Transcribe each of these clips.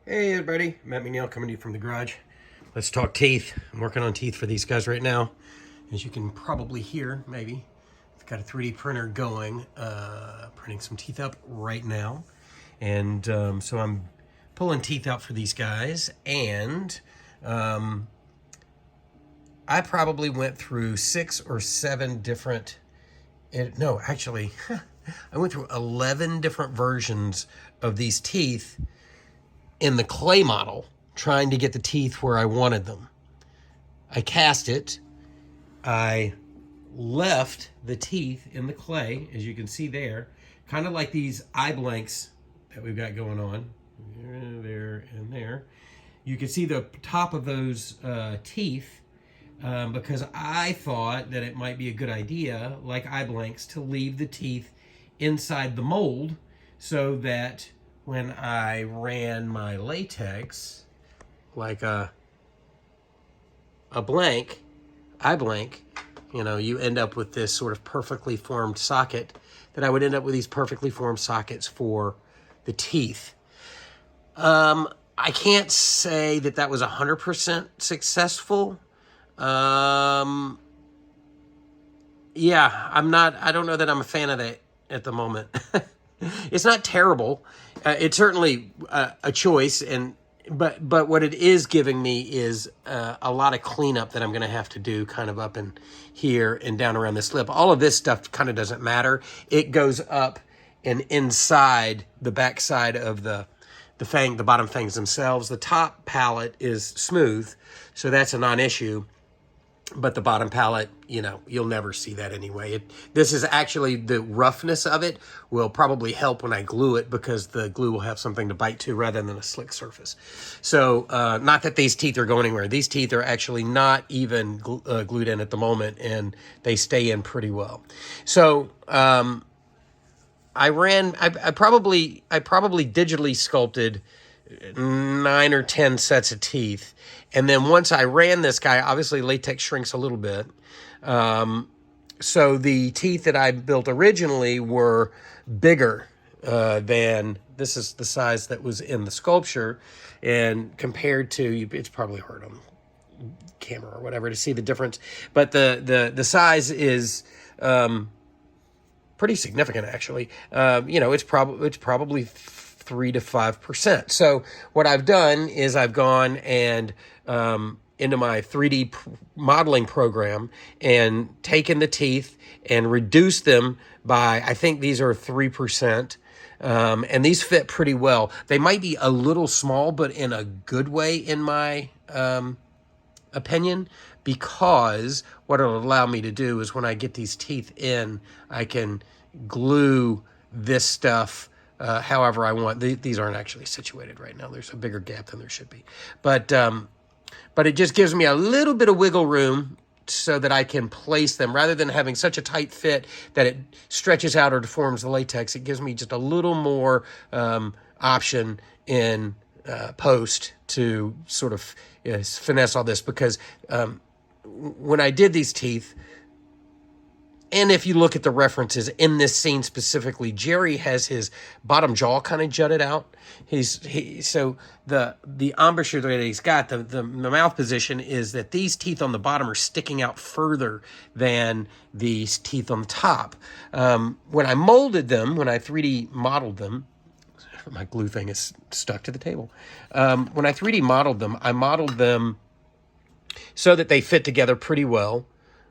Hey everybody, Matt McNeil coming to you from the garage. Let's talk teeth. I'm working on teeth for these guys right now. As you can probably hear, maybe. I've got a 3D printer going, printing some teeth up right now. And so I'm pulling teeth out for these guys. And I probably went through 6 or 7 different, no, actually, I went through 11 different versions of these teeth in the clay model, trying to get the teeth where I wanted them. I cast it. I left the teeth in the clay, as you can see there, kind of like these eye blanks that we've got going on. There, and there. You can see the top of those teeth because I thought that it might be a good idea, like eye blanks, to leave the teeth inside the mold so that when I ran my latex, like a blank, eye blank, you know, you end up with this sort of perfectly formed socket, that I would end up with these perfectly formed sockets for the teeth. I can't say that that was 100% successful. Yeah, I don't know that I'm a fan of that at the moment. It's not terrible. It's certainly a choice, but what it is giving me is a lot of cleanup that I'm going to have to do, kind of up in here and down around this lip. All of this stuff kind of doesn't matter. It goes up and inside the backside of the bottom fangs themselves. The top palate is smooth, so that's a non-issue. But the bottom palate, you know, you'll never see that anyway. This is actually, the roughness of it will probably help when I glue it, because the glue will have something to bite to rather than a slick surface. So not that these teeth are going anywhere. These teeth are actually not even glued in at the moment, and they stay in pretty well. So I probably digitally sculpted 9 or 10 sets of teeth. And then once I ran this guy, obviously latex shrinks a little bit. So the teeth that I built originally were bigger than, this is the size that was in the sculpture. And compared to, it's probably hard on camera or whatever to see the difference. But the size is pretty significant, actually. You know, it's probably 3 to 5%. So what I've done is I've gone and into my 3D modeling program and taken the teeth and reduced them by, I think these are 3%. And these fit pretty well. They might be a little small, but in a good way, in my opinion, because what it'll allow me to do is when I get these teeth in, I can glue this stuff however I want. These aren't actually situated right now. There's a bigger gap than there should be. But it just gives me a little bit of wiggle room so that I can place them. Rather than having such a tight fit that it stretches out or deforms the latex, it gives me just a little more option in post to sort of finesse all this. Because when I did these teeth, and if you look at the references in this scene specifically, Jerry has his bottom jaw kind of jutted out. So the embouchure that he's got, the mouth position, is that these teeth on the bottom are sticking out further than these teeth on the top. When I molded them, when I 3D modeled them, my glue thing is stuck to the table. When I 3D modeled them, I modeled them so that they fit together pretty well,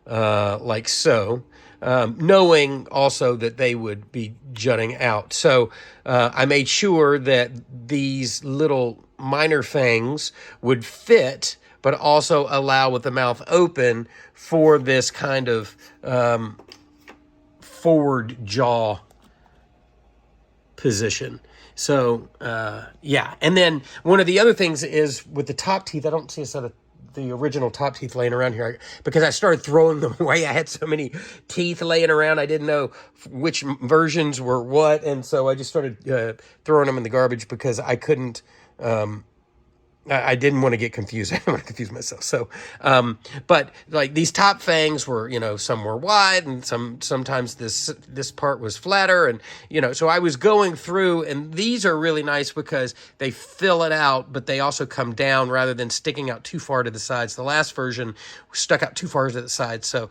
like so. Knowing also that they would be jutting out. So I made sure that these little minor fangs would fit, but also allow, with the mouth open, for this kind of forward jaw position. So, yeah. And then one of the other things is with the top teeth, I don't see a set of the original top teeth laying around here, because I started throwing them away. I had so many teeth laying around, I didn't know which versions were what, and so I just started throwing them in the garbage, because I couldn't I didn't want to get confused. I didn't want to confuse myself. So, but like these top fangs were, some were wide and sometimes this part was flatter. And, so I was going through, and these are really nice because they fill it out, but they also come down rather than sticking out too far to the sides. The last version stuck out too far to the sides. So,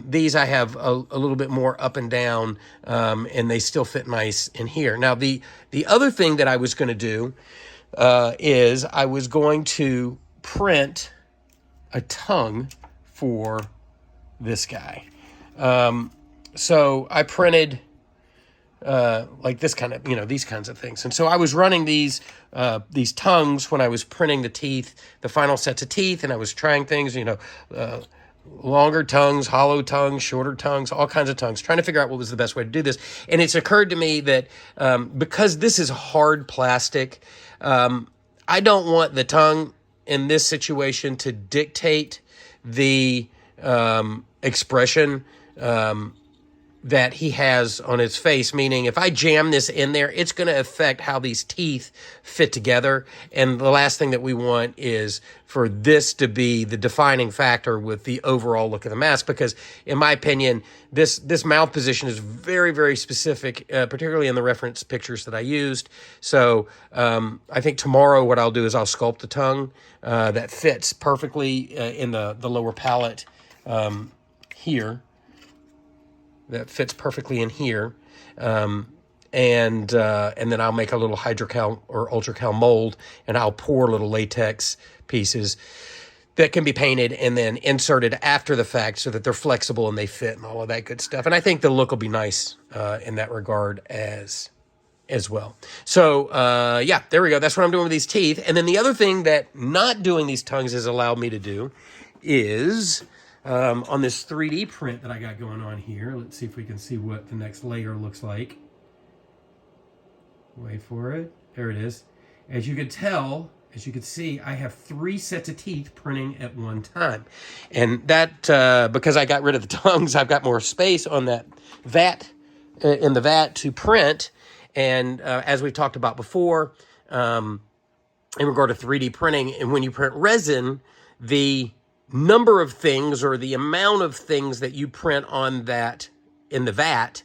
these I have a little bit more up and down, and they still fit nice in here. Now, the other thing that I was going to do, is I was going to print a tongue for this guy. So I printed like this kind of, these kinds of things. And so I was running these tongues when I was printing the teeth, the final sets of teeth, and I was trying things, longer tongues, hollow tongues, shorter tongues, all kinds of tongues, trying to figure out what was the best way to do this. And it's occurred to me that because this is hard plastic, I don't want the tongue in this situation to dictate the expression that he has on his face, meaning if I jam this in there, it's going to affect how these teeth fit together. And the last thing that we want is for this to be the defining factor with the overall look of the mask, because in my opinion, this mouth position is very, very specific, particularly in the reference pictures that I used. So I think tomorrow what I'll do is I'll sculpt the tongue that fits perfectly in the lower palate here. That fits perfectly in here, and then I'll make a little hydrocal or ultracal mold, and I'll pour little latex pieces that can be painted and then inserted after the fact so that they're flexible and they fit and all of that good stuff. And I think the look will be nice in that regard as well. So yeah, there we go. That's what I'm doing with these teeth. And then the other thing that not doing these tongues has allowed me to do is, on this 3D print that I got going on here, let's see if we can see what the next layer looks like. Wait for it. There it is. As you can see, I have 3 sets of teeth printing at one time. And that, because I got rid of the tongues, I've got more space on that vat, in the vat to print. And as we talked about before, in regard to 3D printing, and when you print resin, the number of things or the amount of things that you print on that in the vat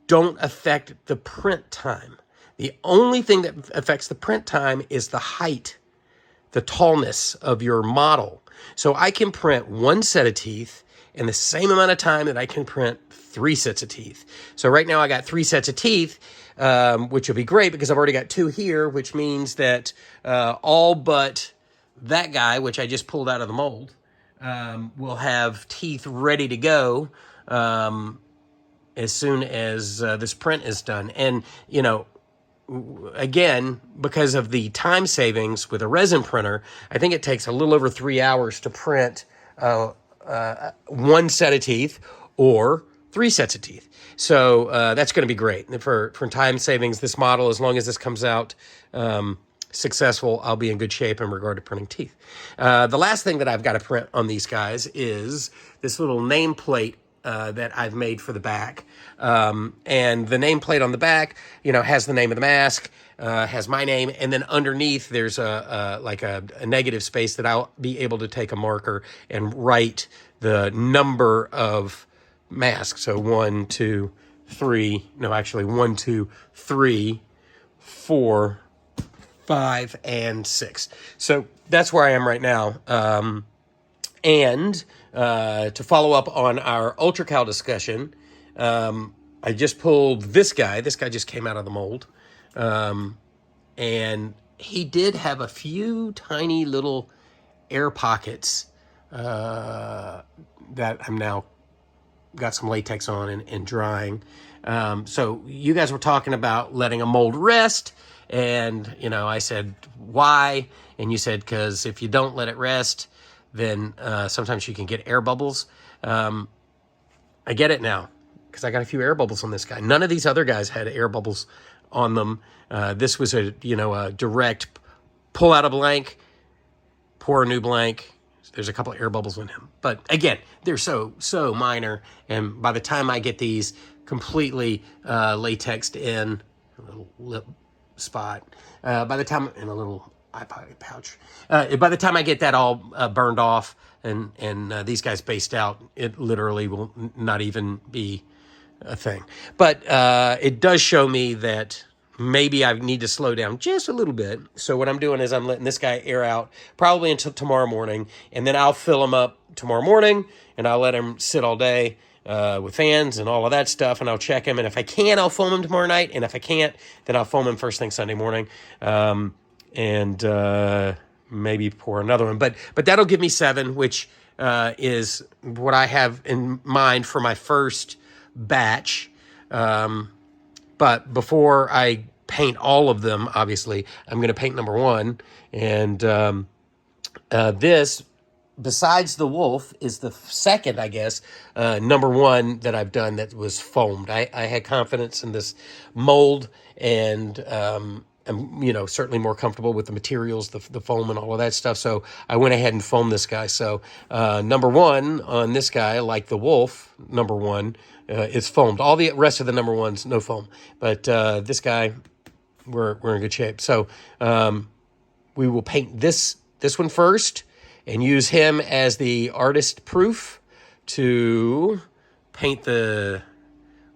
don't affect the print time. The only thing that affects the print time is the height, the tallness of your model. So I can print 1 set of teeth in the same amount of time that I can print 3 sets of teeth. So right now I got 3 sets of teeth, which will be great because I've already got 2 here, which means that all but that guy, which I just pulled out of the mold, will have teeth ready to go as soon as this print is done. And, again, because of the time savings with a resin printer, I think it takes a little over 3 hours to print 1 set of teeth or 3 sets of teeth. So that's going to be great. For time savings, this model, as long as this comes out successful, I'll be in good shape in regard to printing teeth. The last thing that I've got to print on these guys is this little nameplate that I've made for the back. And the nameplate on the back, has the name of the mask, has my name, and then underneath there's a negative space that I'll be able to take a marker and write the number of masks. So 1, 2, 3, 4, 5, and 6. So that's where I am right now. And to follow up on our UltraCal discussion, I just pulled this guy. This guy just came out of the mold. And he did have a few tiny little air pockets that I'm now got some latex on and drying. So you guys were talking about letting a mold rest. And, I said, why? And you said, because if you don't let it rest, then sometimes you can get air bubbles. I get it now, because I got a few air bubbles on this guy. None of these other guys had air bubbles on them. This was a direct pull out a blank, pour a new blank. There's a couple of air bubbles in him. But again, they're so minor. And by the time I get these completely latexed in, a little lip spot, by the time, and a little eye pocket pouch. By the time I get that all burned off and these guys based out, it literally will not even be a thing. But it does show me that maybe I need to slow down just a little bit. So what I'm doing is I'm letting this guy air out probably until tomorrow morning, and then I'll fill him up tomorrow morning, and I'll let him sit all day with fans and all of that stuff, and I'll check him. And if I can, I'll foam him tomorrow night, and if I can't, then I'll foam him first thing Sunday morning, and maybe pour another one. But that'll give me 7, which is what I have in mind for my first batch. But before I paint all of them, obviously, I'm going to paint number 1. And this, besides the wolf, is the second, I guess, number 1 that I've done that was foamed. I had confidence in this mold, and I'm, certainly more comfortable with the materials, the foam and all of that stuff. So I went ahead and foamed this guy. So number 1 on this guy, like the wolf, number 1, is foamed. All the rest of the number 1s, no foam. But this guy, we're in good shape. So we will paint this one first and use him as the artist proof to paint the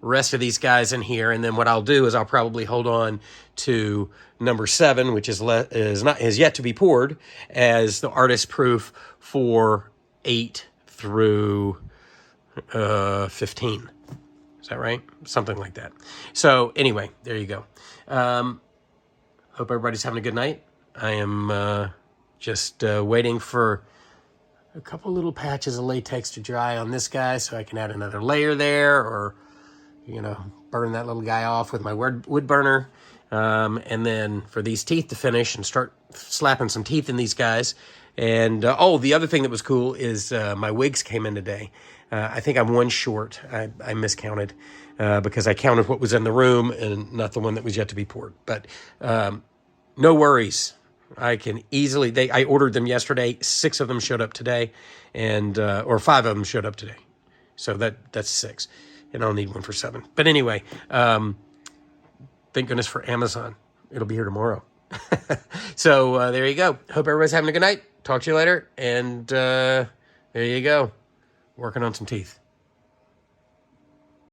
rest of these guys in here. And then what I'll do is I'll probably hold on to number 7, which is yet to be poured, as the artist proof for 8 through 15. Is that right? Something like that. So anyway, there you go. Hope everybody's having a good night. I am just waiting for a couple little patches of latex to dry on this guy so I can add another layer there, or, burn that little guy off with my wood burner. And then for these teeth to finish and start slapping some teeth in these guys. And, the other thing that was cool is my wigs came in today. I think I'm 1 short. I miscounted because I counted what was in the room and not the one that was yet to be poured. But no worries. I can easily, I ordered them yesterday. 6 of them showed up today, and or 5 of them showed up today. So that's 6. And I'll need one for 7. But anyway, thank goodness for Amazon. It'll be here tomorrow. So there you go. Hope everybody's having a good night. Talk to you later. And there you go. Working on some teeth.